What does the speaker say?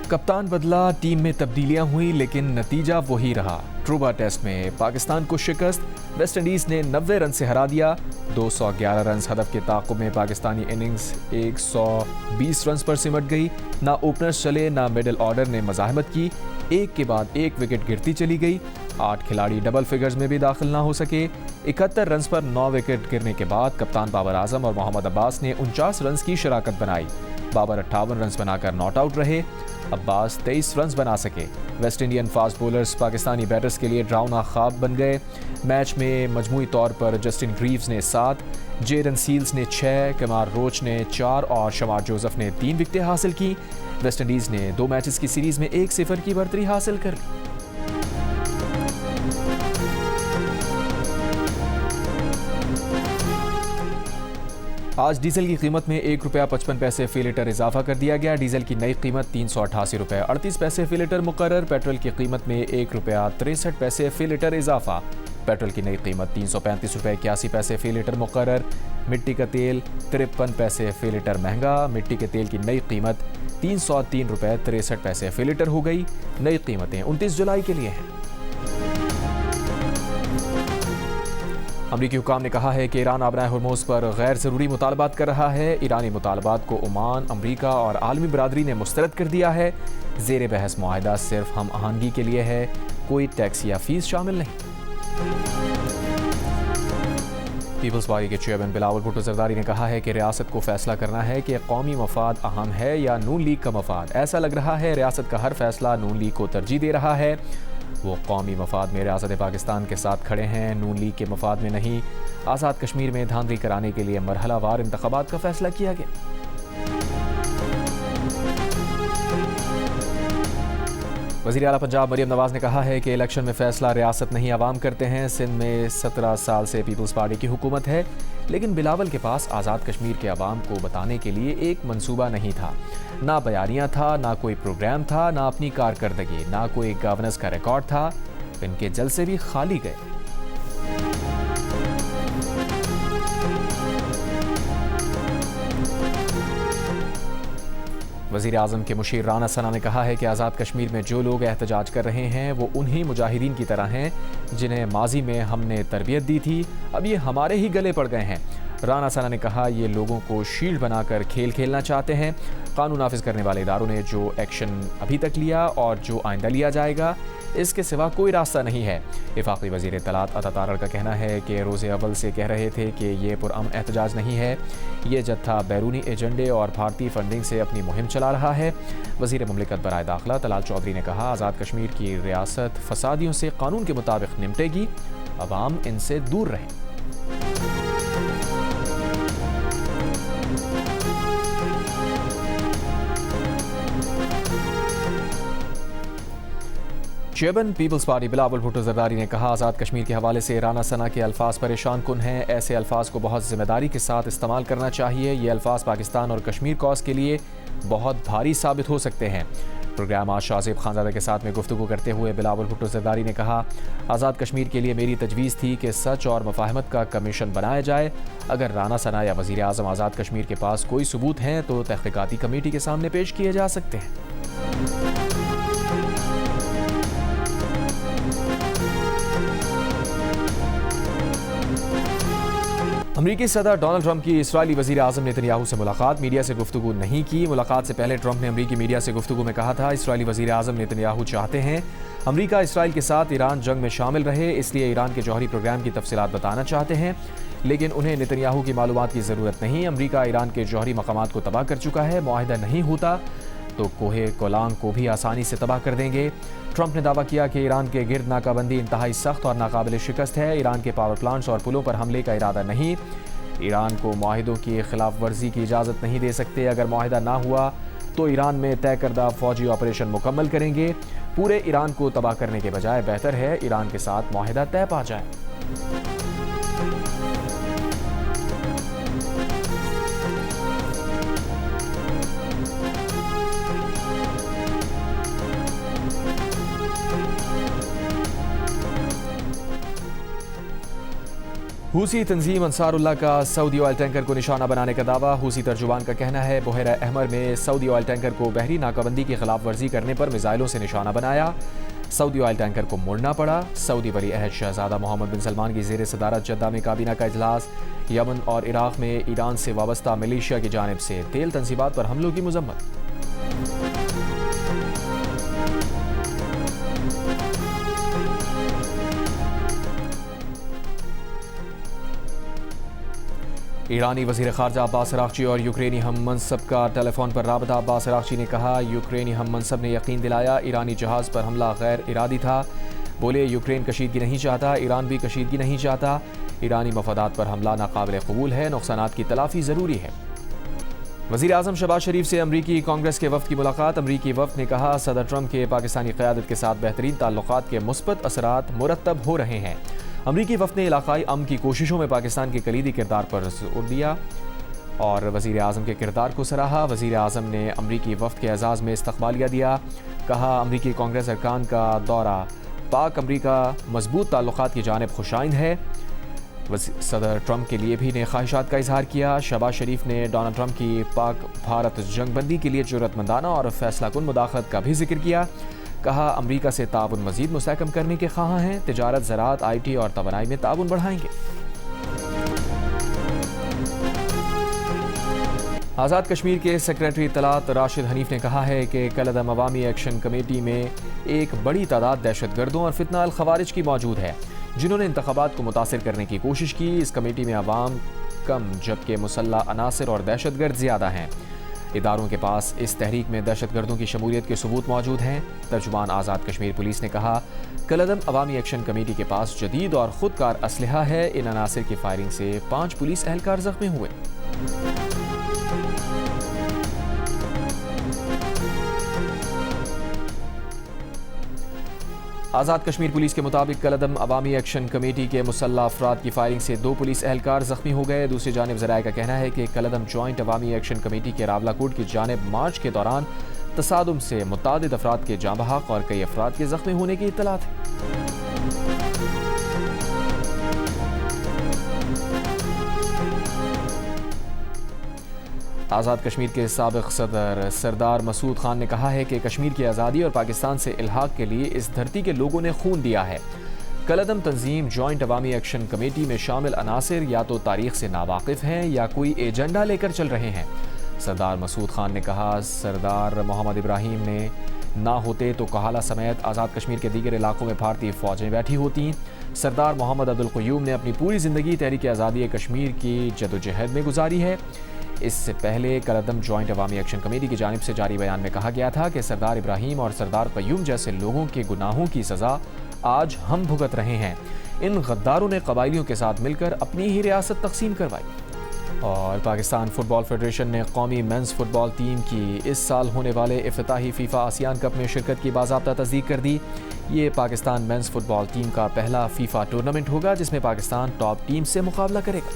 کپتان بدلا، ٹیم میں تبدیلیاں ہوئیں لیکن نتیجہ وہی رہا۔ ٹروبا ٹیسٹ میں پاکستان کو شکست، ویسٹ انڈیز نے 90 رن سے ہرا دیا۔ 211 رنز ہدف کے تعاقب میں پاکستانی اننگز 120 رنز پر سمٹ گئی۔ نہ اوپنرز چلے نہ مڈل آرڈر نے مزاحمت کی، ایک کے بعد ایک وکٹ گرتی چلی گئی۔ 8 کھلاڑی ڈبل فگرز میں بھی داخل نہ ہو سکے۔ 71 رنز پر 9 وکٹ گرنے کے بعد کپتان بابر اعظم اور محمد عباس نے 49 رنز کی شراکت بنائی۔ بابر 58 رنز بنا کر ناٹ آؤٹ رہے، عباس 23 رنز بنا سکے۔ West Indian fast bowlers Pakistani batters کے لیے ڈراؤنا خواب بن گئے۔ میچ میں مجموعی طور پر جسٹن گریوز نے 7، جیرن سیلز نے 6، کمار روچ نے 4 اور شمار جوزف نے 3 وکٹیں حاصل کی۔ ویسٹ انڈیز نے 2 میچز کی سیریز میں 1-0 کی برتری حاصل کر لی۔ آج ڈیزل کی قیمت میں ₹1.55 فی لیٹر اضافہ کر دیا گیا۔ ڈیزل کی نئی قیمت ₹388.38 فی لیٹر مقرر۔ پیٹرول کی قیمت میں ₹1.63 فی لیٹر اضافہ۔ پیٹرول کی نئی قیمت ₹335.81 فی لیٹر مقرر۔ مٹی کا تیل ₹53 فی لیٹر مہنگا۔ مٹی کے تیل کی نئی قیمت ₹303.63 فی لیٹر ہو گئی۔ نئی قیمتیں 29 جولائی کے لیے ہیں۔ امریکی حکام نے کہا ہے کہ ایران آبرائے ہرموز پر غیر ضروری مطالبات کر رہا ہے۔ ایرانی مطالبات کو عمان، امریکہ اور عالمی برادری نے مسترد کر دیا ہے۔ زیر بحث معاہدہ صرف ہم آہنگی کے لیے ہے، کوئی ٹیکس یا فیس شامل نہیں۔ پیپلز پارٹی کے چیئرمین بلاول بھٹو زرداری نے کہا ہے کہ ریاست کو فیصلہ کرنا ہے کہ قومی مفاد اہم ہے یا نون لیگ کا مفاد۔ ایسا لگ رہا ہے ریاست کا ہر فیصلہ نون لیگ کو ترجیح دے رہا ہے۔ وہ قومی مفاد میں ریاست پاکستان کے ساتھ کھڑے ہیں، نون لیگ کے مفاد میں نہیں۔ آزاد کشمیر میں دھاندلی کرانے کے لیے مرحلہ وار انتخابات کا فیصلہ کیا گیا۔ وزیر اعلیٰ پنجاب مریم نواز نے کہا ہے کہ الیکشن میں فیصلہ ریاست نہیں عوام کرتے ہیں۔ سندھ میں 17 سال سے پیپلز پارٹی کی حکومت ہے، لیکن بلاول کے پاس آزاد کشمیر کے عوام کو بتانے کے لیے ایک منصوبہ نہیں تھا، نہ بیانیہ تھا، نہ کوئی پروگرام تھا، نہ اپنی کارکردگی، نہ کوئی گورننس کا ریکارڈ تھا۔ ان کے جلسے بھی خالی گئے۔ وزیر اعظم کے مشیر رانا ثنا نے کہا ہے کہ آزاد کشمیر میں جو لوگ احتجاج کر رہے ہیں وہ انہی مجاہدین کی طرح ہیں جنہیں ماضی میں ہم نے تربیت دی تھی، اب یہ ہمارے ہی گلے پڑ گئے ہیں۔ رانا ثنا نے کہا یہ لوگوں کو شیلڈ بنا کر کھیل کھیلنا چاہتے ہیں۔ قانون نافذ کرنے والے اداروں نے جو ایکشن ابھی تک لیا اور جو آئندہ لیا جائے گا، اس کے سوا کوئی راستہ نہیں ہے۔ وفاقی وزیر اطلاعات عطا تارڑ کا کہنا ہے کہ روز اول سے کہہ رہے تھے کہ یہ پرامن احتجاج نہیں ہے، یہ جتھا بیرونی ایجنڈے اور بھارتی فنڈنگ سے اپنی مہم چلا رہا ہے۔ وزیر مملکت برائے داخلہ طلال چودھری نے کہا آزاد کشمیر کی ریاست فسادیوں سے قانون کے مطابق نمٹے گی، عوام ان سے دور رہیں۔ Chairman Peoples Party Bilawal Bhutto Zardari نے کہا آزاد کشمیر کے حوالے سے رانا ثنا کے الفاظ پریشان کن ہیں، ایسے الفاظ کو بہت ذمہ داری کے ساتھ استعمال کرنا چاہیے۔ یہ الفاظ پاکستان اور کشمیر کاز کے لیے بہت بھاری ثابت ہو سکتے ہیں۔ پروگرام آج شاہزیب خانزادہ کے ساتھ میں گفتگو کرتے ہوئے بلاول بھٹو زرداری نے کہا آزاد کشمیر کے لیے میری تجویز تھی کہ سچ اور مفاہمت کا کمیشن بنایا جائے۔ اگر رانا ثنا یا وزیر اعظم آزاد کشمیر کے پاس کوئی ثبوت ہیں تو تحقیقاتی کمیٹی کے سامنے پیش کیے جا سکتے ہیں۔ امریکی صدر ڈونلڈ ٹرمپ کی اسرائیلی وزیر اعظم نیتن یاہو سے ملاقات، میڈیا سے گفتگو نہیں کی۔ ملاقات سے پہلے ٹرمپ نے امریکی میڈیا سے گفتگو میں کہا تھا اسرائیلی وزیر اعظم نیتن یاہو چاہتے ہیں امریکہ اسرائیل کے ساتھ ایران جنگ میں شامل رہے، اس لیے ایران کے جوہری پروگرام کی تفصیلات بتانا چاہتے ہیں، لیکن انہیں نیتن یاہو کی معلومات کی ضرورت نہیں۔ امریکہ ایران کے جوہری مقامات کو تباہ کر چکا ہے، معاہدہ نہیں ہوتا تو کوہ گولان کو بھی آسانی سے تباہ کر دیں گے۔ ٹرمپ نے دعویٰ کیا کہ ایران کے گرد ناکہ بندی انتہائی سخت اور ناقابل شکست ہے، ایران کے پاور پلانٹس اور پلوں پر حملے کا ارادہ نہیں۔ ایران کو معاہدوں کی خلاف ورزی کی اجازت نہیں دے سکتے، اگر معاہدہ نہ ہوا تو ایران میں طے کردہ فوجی آپریشن مکمل کریں گے۔ پورے ایران کو تباہ کرنے کے بجائے بہتر ہے ایران کے ساتھ معاہدہ طے پا جائے۔ حوثی تنظیم انصار اللہ کا سعودی آئل ٹینکر کو نشانہ بنانے کا دعویٰ۔ حوثی ترجمان کا کہنا ہے بحیرہ احمر میں سعودی آئل ٹینکر کو بحری ناکہ بندی کی خلاف ورزی کرنے پر میزائلوں سے نشانہ بنایا، سعودی آئل ٹینکر کو موڑنا پڑا۔ سعودی ولی عہد شہزادہ محمد بن سلمان کی زیر صدارت جدہ میں کابینہ کا اجلاس۔ یمن اور عراق میں ایران سے وابستہ ملیشیا کی جانب سے تیل تنصیبات پر حملوں کی مذمت۔ ایرانی وزیر خارجہ عباس اراغچی اور یوکرینی ہم منصب کا ٹیلی فون پر رابطہ۔ عباس اراغچی نے کہا یوکرینی ہم منصب نے یقین دلایا ایرانی جہاز پر حملہ غیر ارادی تھا۔ بولے یوکرین کشیدگی نہیں چاہتا، ایران بھی کشیدگی نہیں چاہتا، ایرانی مفادات پر حملہ ناقابل قبول ہے، نقصانات کی تلافی ضروری ہے۔ وزیر اعظم شہباز شریف سے امریکی کانگریس کے وفد کی ملاقات۔ امریکی وفد نے کہا صدر ٹرمپ کے پاکستانی قیادت کے ساتھ بہترین تعلقات کے مثبت اثرات مرتب ہو رہے ہیں۔ امریکی وفد نے علاقائی امن کی کوششوں میں پاکستان کے کلیدی کردار پر زور دیا اور وزیر اعظم کے کردار کو سراہا۔ وزیر اعظم نے امریکی وفد کے اعزاز میں استقبالیہ دیا، کہا امریکی کانگریس ارکان کا دورہ پاک امریکہ مضبوط تعلقات کی جانب خوشائند ہے۔ صدر ٹرمپ کے لیے بھی نے خواہشات کا اظہار کیا۔ شہباز شریف نے ڈونلڈ ٹرمپ کی پاک بھارت جنگ بندی کے لیے جرأت مندانہ اور فیصلہ کن مداخلت کا بھی ذکر کیا، کہا امریکہ سے تعاون مزید مستحکم کرنے کے خواہاں ہیں، تجارت، زراعت، آئی ٹی اور توانائی میں تعاون بڑھائیں گے۔ آزاد کشمیر کے سیکریٹری اطلاعات راشد حنیف نے کہا ہے کہ کالعدم عوامی ایکشن کمیٹی میں ایک بڑی تعداد دہشت گردوں اور فتنہ الخوارج کی موجود ہے جنہوں نے انتخابات کو متاثر کرنے کی کوشش کی۔ اس کمیٹی میں عوام کم جبکہ مسلح عناصر اور دہشت گرد زیادہ ہیں۔ اداروں کے پاس اس تحریک میں دہشت گردوں کی شمولیت کے ثبوت موجود ہیں۔ ترجمان آزاد کشمیر پولیس نے کہا کالعدم عوامی ایکشن کمیٹی کے پاس جدید اور خودکار اسلحہ ہے۔ ان عناصر کی فائرنگ سے 5 پولیس اہلکار زخمی ہوئے۔ آزاد کشمیر پولیس کے مطابق کالعدم عوامی ایکشن کمیٹی کے مسلح افراد کی فائرنگ سے 2 پولیس اہلکار زخمی ہو گئے۔ دوسری جانب ذرائع کا کہنا ہے کہ کالعدم جوائنٹ عوامی ایکشن کمیٹی کے راولاکوٹ کی جانب مارچ کے دوران تصادم سے متعدد افراد کے جاں بحق اور کئی افراد کے زخمی ہونے کی اطلاعات ہیں۔ آزاد کشمیر کے سابق صدر سردار مسعود خان نے کہا ہے کہ کشمیر کی آزادی اور پاکستان سے الحاق کے لیے اس دھرتی کے لوگوں نے خون دیا ہے۔ کالعدم تنظیم جوائنٹ عوامی ایکشن کمیٹی میں شامل عناصر یا تو تاریخ سے ناواقف ہیں یا کوئی ایجنڈا لے کر چل رہے ہیں۔ سردار مسعود خان نے کہا سردار محمد ابراہیم نے نہ ہوتے تو کہالہ سمیت آزاد کشمیر کے دیگر علاقوں میں بھارتی فوجیں بیٹھی ہوتیں۔ سردار محمد عبدالقیوم نے اپنی پوری زندگی تحریک آزادی کشمیر کی جدوجہد میں گزاری ہے۔ اس سے پہلے کالعدم جوائنٹ عوامی ایکشن کمیٹی کی جانب سے جاری بیان میں کہا گیا تھا کہ سردار ابراہیم اور سردار قیوم جیسے لوگوں کے گناہوں کی سزا آج ہم بھگت رہے ہیں۔ ان غداروں نے قبائلیوں کے ساتھ مل کر اپنی ہی ریاست تقسیم کروائی۔ اور پاکستان فٹ بال فیڈریشن نے قومی مینز فٹ بال ٹیم کی اس سال ہونے والے افتتاحی فیفا آسیان کپ میں شرکت کی باضابطہ تصدیق کر دی۔ یہ پاکستان مینز فٹ بال ٹیم کا پہلا فیفا ٹورنامنٹ ہوگا جس میں پاکستان ٹاپ ٹیم سے مقابلہ کرے گا۔